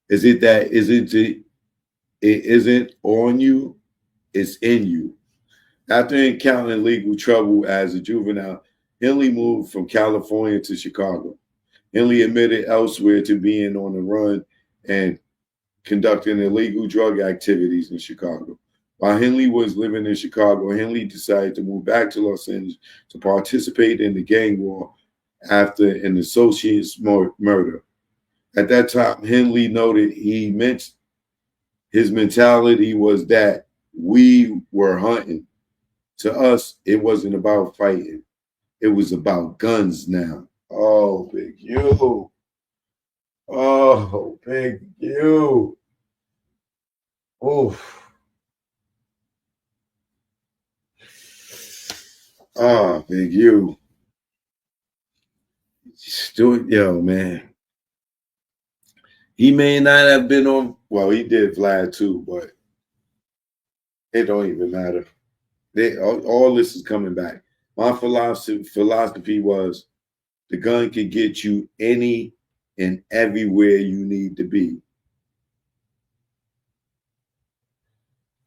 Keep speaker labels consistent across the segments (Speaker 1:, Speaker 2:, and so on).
Speaker 1: Is it that it isn't on you, it's in you. After encountering legal trouble as a juvenile, Henley moved from California to Chicago. Henley admitted elsewhere to being on the run and conducting illegal drug activities in Chicago. While Henley was living in Chicago, Henley decided to move back to Los Angeles to participate in the gang war after an associate's murder. At that time, Henley noted his mentality was that we were hunting. To us, it wasn't about fighting. It was about guns now. Oh, big you. Oh, big you. Oof. Oh, big you. Stuart, yo, man. He may not have been on, well, he did Vlad too, but it don't even matter. All this is coming back. My philosophy was the gun can get you any and everywhere you need to be.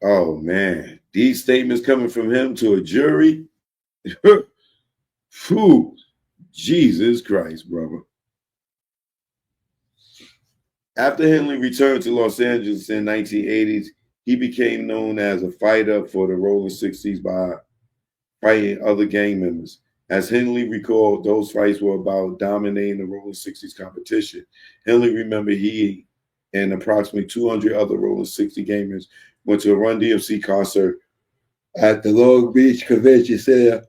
Speaker 1: Oh man, these statements coming from him to a jury. Whew, Jesus Christ, brother. After Henley returned to Los Angeles in 1980s, he became known as a fighter for the Rolling 60s by fighting other gang members. As Henley recalled, those fights were about dominating the Rolling 60s competition. Henley remembered he and approximately 200 other Rolling 60 gamers went to a Run DMC concert at the Long Beach Convention Center.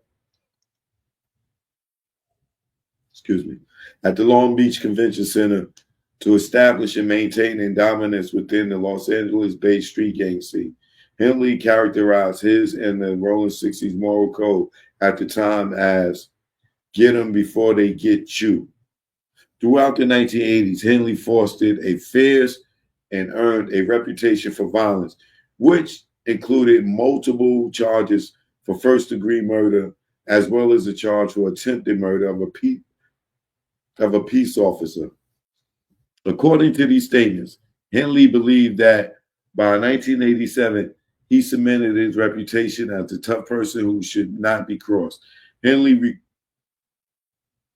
Speaker 1: Excuse me. At the Long Beach Convention Center to establish and maintain dominance within the Los Angeles-based street gang scene. Henley characterized his and the Rolling 60s moral code at the time as get them before they get you. Throughout the 1980s, Henley fostered a fierce and earned a reputation for violence, which included multiple charges for first-degree murder, as well as a charge for attempted murder of a peace officer. According to these statements, Henley believed that by 1987, he cemented his reputation as a tough person who should not be crossed. Henley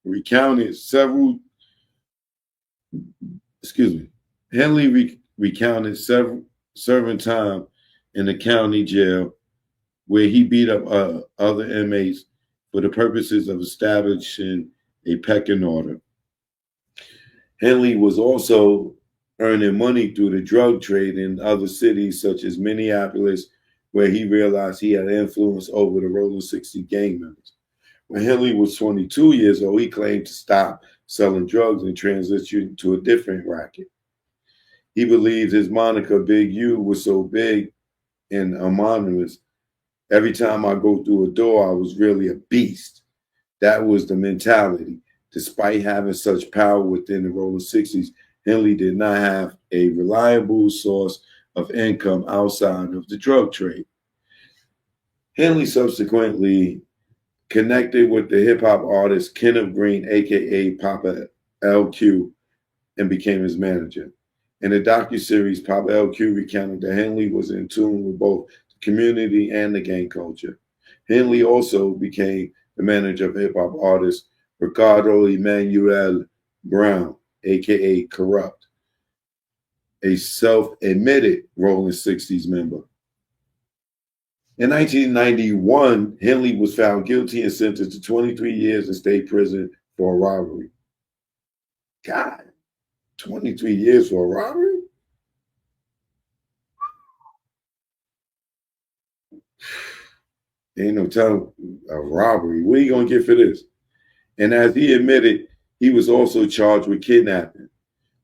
Speaker 1: recounted several, excuse me, Henley recounted several serving time in the county jail where he beat up other inmates for the purposes of establishing a pecking order. Henley was also earning money through the drug trade in other cities such as Minneapolis, where he realized he had influence over the Rolling 60 gang members. When Henley was 22 years old, he claimed to stop selling drugs and transition to a different racket. He believed his moniker Big U was so big and anonymous. Every time I go through a door, I was really a beast. That was the mentality. Despite having such power within the Rolling 60s, Henley did not have a reliable source of income outside of the drug trade. Henley subsequently connected with the hip hop artist Kenneth Green, aka Papa LQ, and became his manager. In the docuseries, Papa LQ recounted that Henley was in tune with both the community and the gang culture. Henley also became the manager of hip hop artist Ricardo Emmanuel Brown, aka Corrupt, a self-admitted Rolling 60s member. In 1991, Henley was found guilty and sentenced to 23 years in state prison for a robbery. God, 23 years for a robbery? Ain't no telling a robbery. What are you going to get for this? And as he admitted, he was also charged with kidnapping.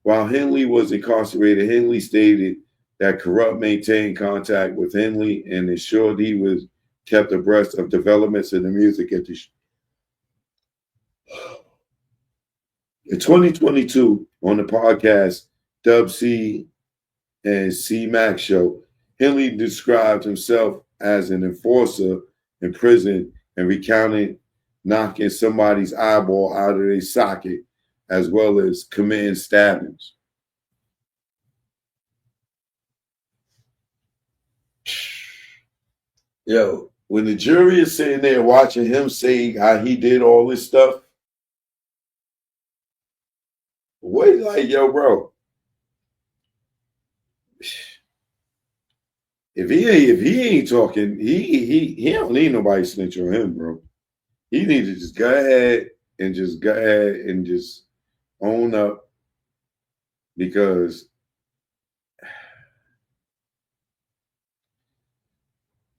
Speaker 1: While Henley was incarcerated, Henley stated that Corrupt maintained contact with Henley and ensured he was kept abreast of developments in the music industry. In 2022, on the podcast Dub C and C Mac Show, Henley described himself as an enforcer in prison and recounted knocking somebody's eyeball out of their socket, as well as committing stabbings. Yo, when the jury is sitting there watching him say how he did all this stuff, what like, yo, bro, if he ain't talking, he don't need nobody snitch on him, bro. He needs to just go ahead and just own up because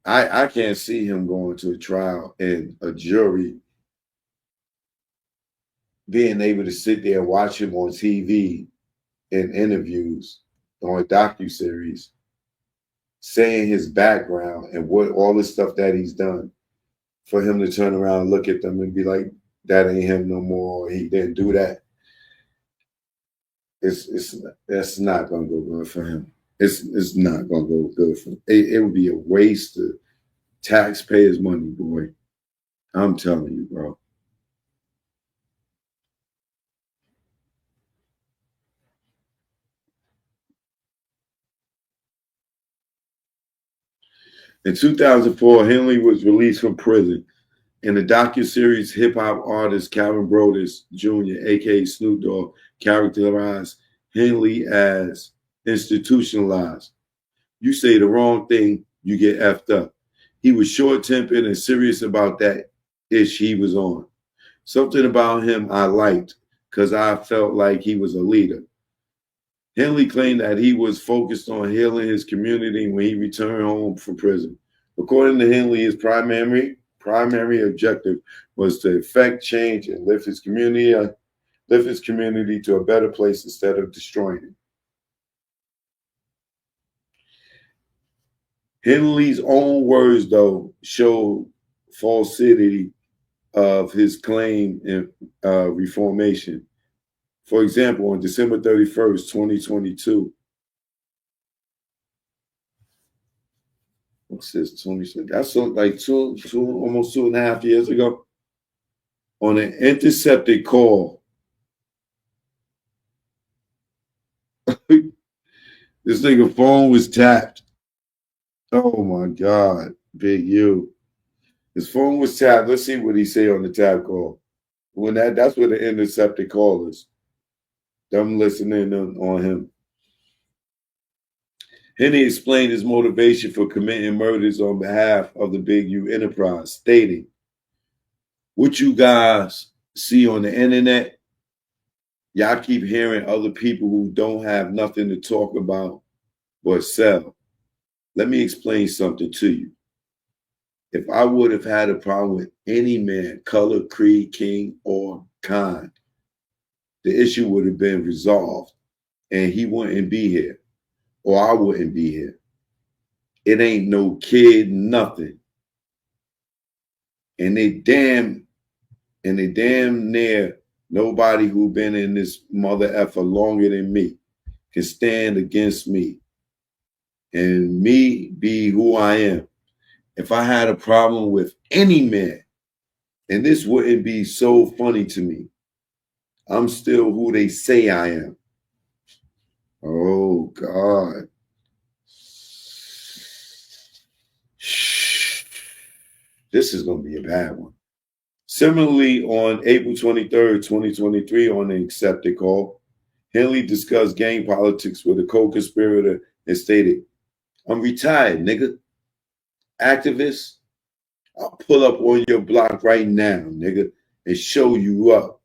Speaker 1: I can't see him going to a trial and a jury being able to sit there and watch him on TV in interviews on a docuseries saying his background and what all the stuff that he's done for him to turn around and look at them and be like, that ain't him no more. He didn't do that. It's that's not gonna go good for him. It's not gonna go good for him. It would be a waste of taxpayers' money, boy. I'm telling you, bro. In 2004, Henley was released from prison. In the docuseries, hip hop artist Calvin Brodus Jr., aka Snoop Dogg, characterized Henley as institutionalized. You say the wrong thing, you get effed up. He was short tempered and serious about that ish he was on. Something about him I liked because I felt like he was a leader. Henley claimed that he was focused on healing his community when he returned home from prison. According to Henley, his primary objective was to effect change and lift his community to a better place instead of destroying it. Henley's own words, though, show falsity of his claim in reformation. For example, on December 31st, 2022, what's this, 20, that's like almost 2.5 years ago, on an intercepted call, this nigga phone was tapped. Oh my God, Big U. His phone was tapped. Let's see what he say on the tap call. When that's what the intercepted call is. Them listening on him. Henny explained his motivation for committing murders on behalf of the Big U enterprise, stating, what you guys see on the internet, y'all keep hearing other people who don't have nothing to talk about but sell. Let me explain something to you. If I would have had a problem with any man, color, creed, king, or kind, the issue would have been resolved and he wouldn't be here or I wouldn't be here. It ain't no kid, nothing. And they damn near nobody who been in this mother effer longer than me can stand against me and me be who I am. If I had a problem with any man, and this wouldn't be so funny to me, I'm still who they say I am. Oh God. This is going to be a bad one. Similarly, on April 23rd, 2023, on the accepted call, Henley discussed gang politics with a co-conspirator and stated, I'm retired, nigga. Activist, I'll pull up on your block right now, nigga, and show you up.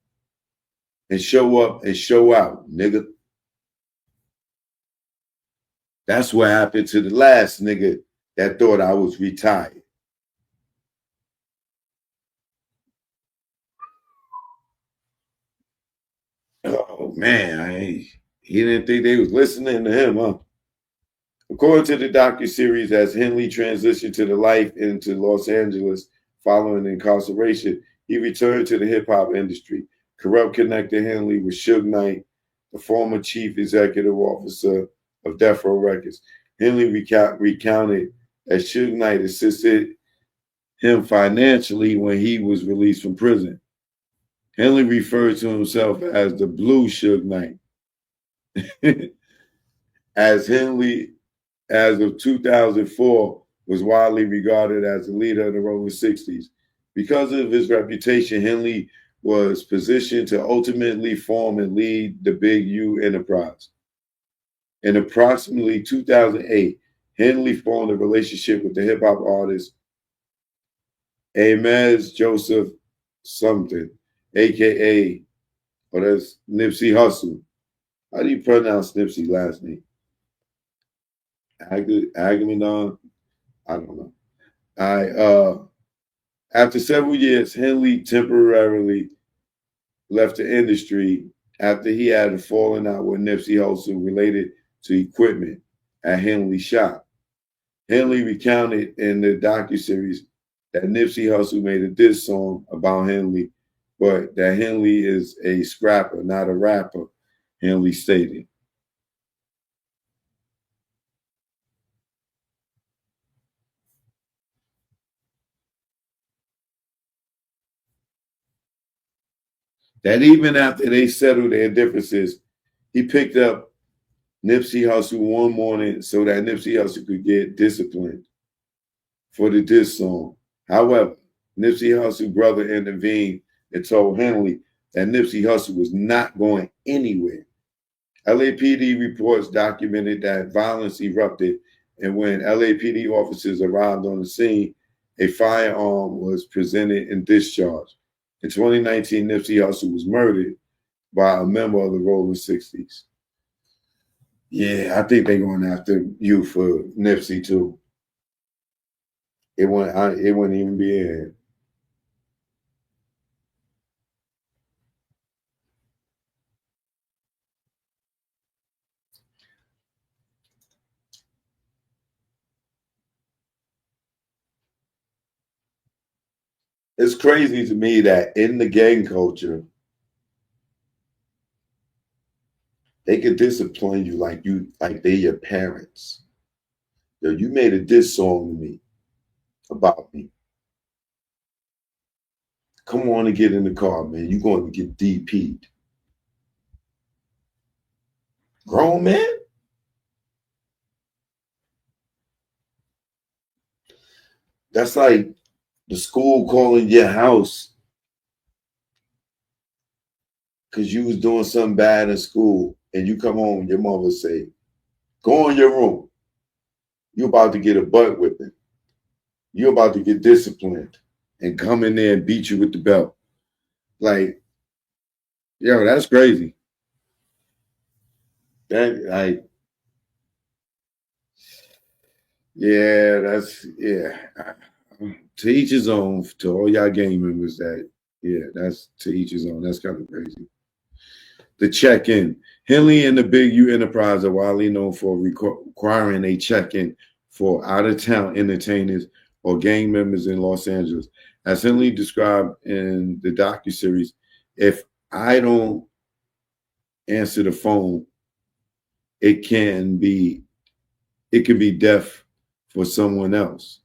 Speaker 1: And show up and show out, nigga. That's what happened to the last nigga that thought I was retired. Oh man, he didn't think they was listening to him, huh? According to the docuseries, as Henley transitioned to the life into Los Angeles following incarceration, he returned to the hip hop industry. Corrupt connected Henley with Suge Knight, the former chief executive officer of Death Row Records. Henley recounted that Suge Knight assisted him financially when he was released from prison. Henley referred to himself as the Blue Suge Knight. As Henley, as of 2004, was widely regarded as the leader of the Rolling 60s. Because of his reputation, Henley was positioned to ultimately form and lead the Big U enterprise. In approximately 2008, Henley formed a relationship with the hip hop artist Amez Joseph something, aka, or that's Nipsey Hussle. How do you pronounce Nipsey's last name? Agamemnon? I don't know. After several years, Henley temporarily left the industry after he had a falling out with Nipsey Hussle related to equipment at Henley's shop. Henley recounted in the docuseries that Nipsey Hussle made a diss song about Henley, but that Henley is a scrapper, not a rapper, Henley stated. That even after they settled their differences, he picked up Nipsey Hussle one morning so that Nipsey Hussle could get disciplined for the diss song. However, Nipsey Hussle's brother intervened and told Henley that Nipsey Hussle was not going anywhere. LAPD reports documented that violence erupted, and when LAPD officers arrived on the scene, a firearm was presented and discharged. In 2019, Nipsey Hussle was murdered by a member of the Rolling 60s. Yeah, I think they're going after you for Nipsey too. It wouldn't even be in. It's crazy to me that in the gang culture, they can discipline you like they your parents. Yo, you made a diss song to me about me. Come on and get in the car, man. You're going to get DP'd. Grown man? That's like the school calling your house because you was doing something bad in school and you come home, your mother say, go in your room. You're about to get a butt whipping. You're about to get disciplined and come in there and beat you with the belt. Like, yo, that's crazy. That like, yeah, to each his own. To all y'all gang members, that's to each his own. That's kind of crazy. The check-in. Henley and the Big U Enterprise are widely known for requiring a check-in for out-of-town entertainers or gang members in Los Angeles. As Henley described in the docuseries, if I don't answer the phone, it can be deaf for someone else.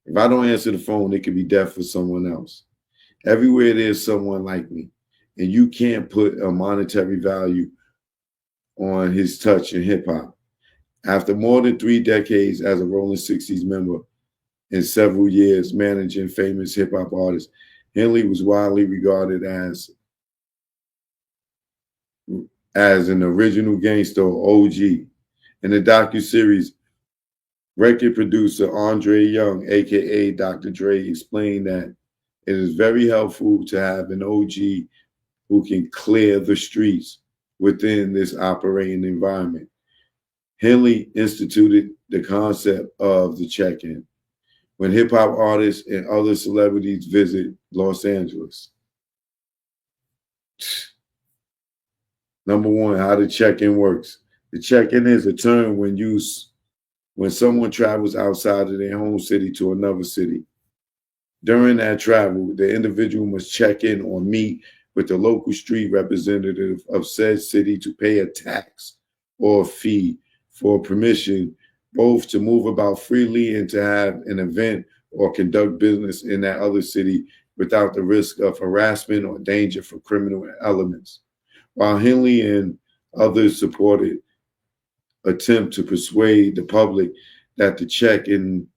Speaker 1: If I don't answer the phone, it can be deaf for someone else. Everywhere there's someone like me, and you can't put a monetary value on his touch in hip hop. After more than 3 decades as a Rolling 60s member and several years managing famous hip hop artists, Henley was widely regarded as an original gangster or OG. In the docuseries, record producer Andre Young, aka Dr. Dre, explained that it is very helpful to have an OG who can clear the streets within this operating environment. Henley instituted the concept of the check-in when hip hop artists and other celebrities visit Los Angeles. Number one, how the check-in works. The check-in is a term when someone travels outside of their home city to another city. During that travel, the individual must check in or meet with the local street representative of said city to pay a tax or a fee for permission both to move about freely and to have an event or conduct business in that other city without the risk of harassment or danger for criminal elements. While Henley and others supported attempt to persuade the public that the check-in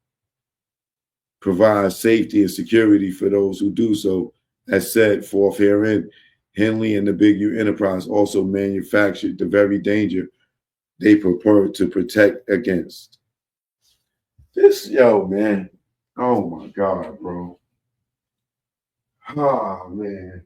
Speaker 1: provides safety and security for those who do so. As said forth herein, Henley and the Big U Enterprise also manufactured the very danger they purport to protect against. This, yo, man. Oh my God, bro. Oh, man.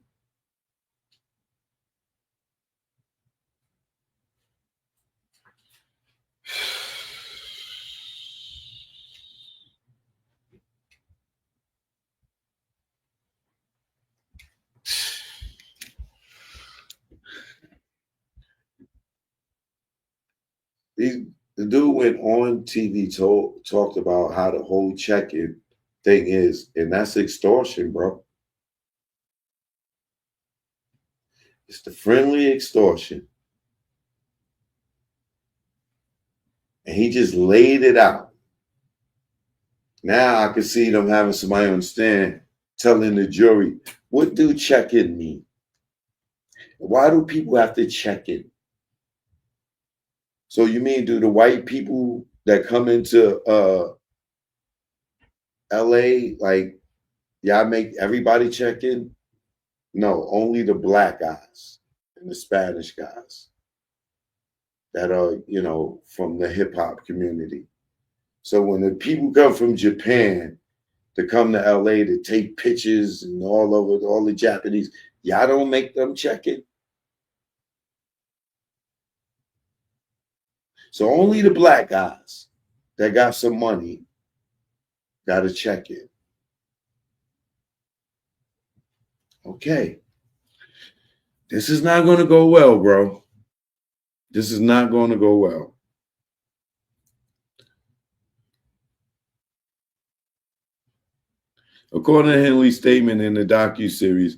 Speaker 1: The dude went on TV, talked about how the whole check-in thing is, and that's extortion, bro. It's the friendly extortion. And he just laid it out. Now I can see them having somebody on stand telling the jury, what do check-in mean? Why do people have to check in? So you mean do the white people that come into LA, like, y'all make everybody check in? No, only the black guys and the Spanish guys that are, from the hip hop community. So when the people come from Japan to come to LA to take pictures and all over all the Japanese, y'all don't make them check in. So only the black guys that got some money got to check in. Okay. This is not going to go well, bro. This is not going to go well. According to Henley's statement in the docuseries,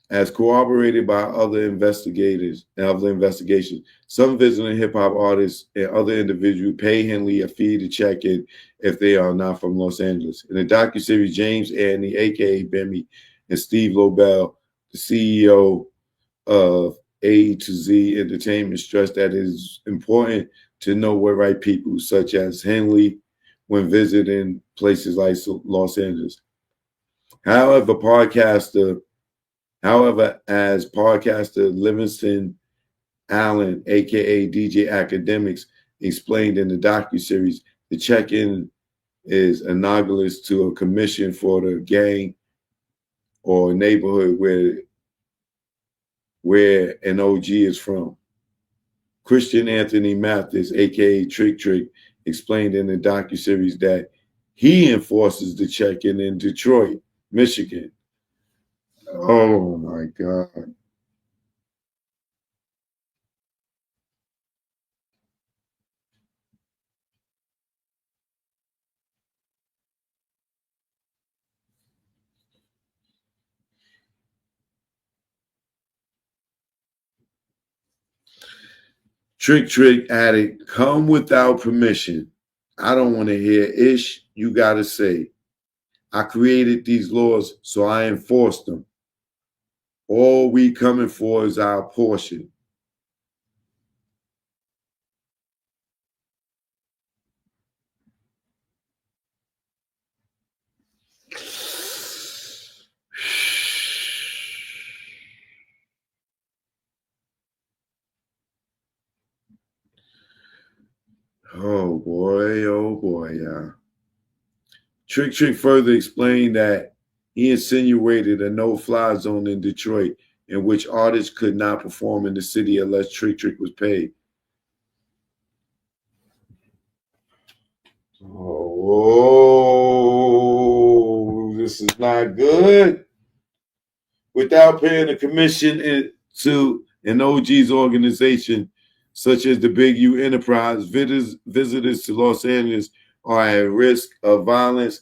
Speaker 1: as corroborated by other investigators and other investigations, some visiting hip hop artists and other individuals pay Henley a fee to check in if they are not from Los Angeles. In the docuseries, James Anthony, aka Bemmy, and Steve Lobel, the CEO of A to Z Entertainment, stressed that it is important to know where right people, such as Henley, when visiting places like Los Angeles. However, as podcaster Livingston Allen, aka DJ Academics, explained in the docuseries, the check-in is analogous to a commission for the gang or neighborhood where an OG is from. Christian Anthony Mathis, aka Trick Trick, explained in the docuseries that he enforces the check-in in Detroit, Michigan. Oh my God. Trick Trick added, come without permission. I don't want to hear ish. You got to say. I created these laws, so I enforce them. All we coming for is our portion. Oh boy, yeah. Trick Trick further explained that he insinuated a no-fly zone in Detroit in which artists could not perform in the city unless Trick Trick was paid. Oh, this is not good. Without paying a commission to an OG's organization, such as the Big U Enterprise, visitors to Los Angeles are at risk of violence.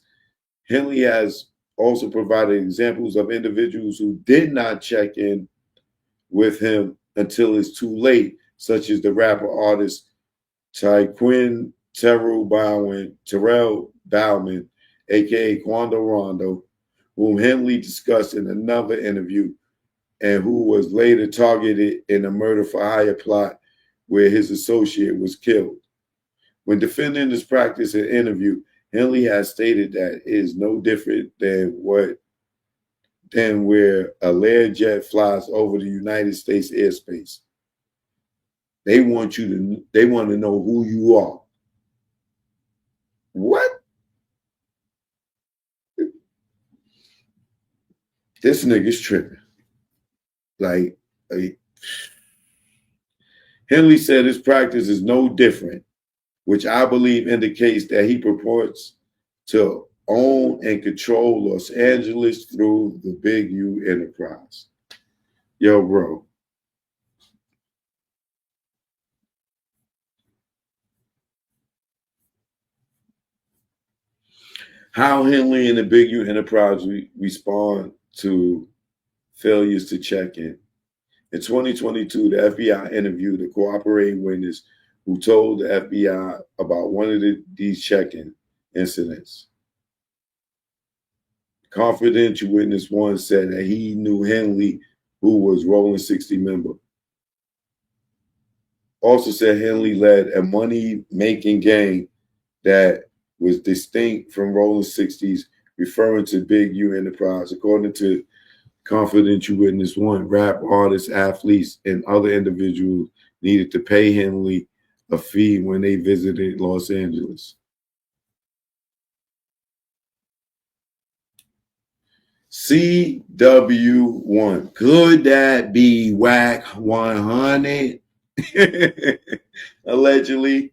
Speaker 1: Henley has also provided examples of individuals who did not check in with him until it's too late, such as the rapper artist Tyquin Terrell Bowman, aka Quando Rondo, whom Henley discussed in another interview and who was later targeted in a murder for hire plot where his associate was killed. When defending this practice in an interview, Henley has stated that it is no different than where a Learjet flies over the United States airspace. They want to know who you are. What? This nigga's tripping. Like Henley said his practice is no different, which I believe indicates that he purports to own and control Los Angeles through the Big U enterprise. Yo, bro. How Henley and the Big U enterprise respond to failures to check in. In 2022, the FBI interviewed a cooperating witness who told the FBI about one of these check-in incidents. Confidential witness one said that he knew Henley, who was Rolling 60 member. Also said Henley led a money-making gang that was distinct from Rolling 60s, referring to Big U Enterprise. According to confidential witness one, rap artists, athletes, and other individuals needed to pay Henley a fee when they visited Los Angeles. CW1. Could that be Bwack 100? Allegedly.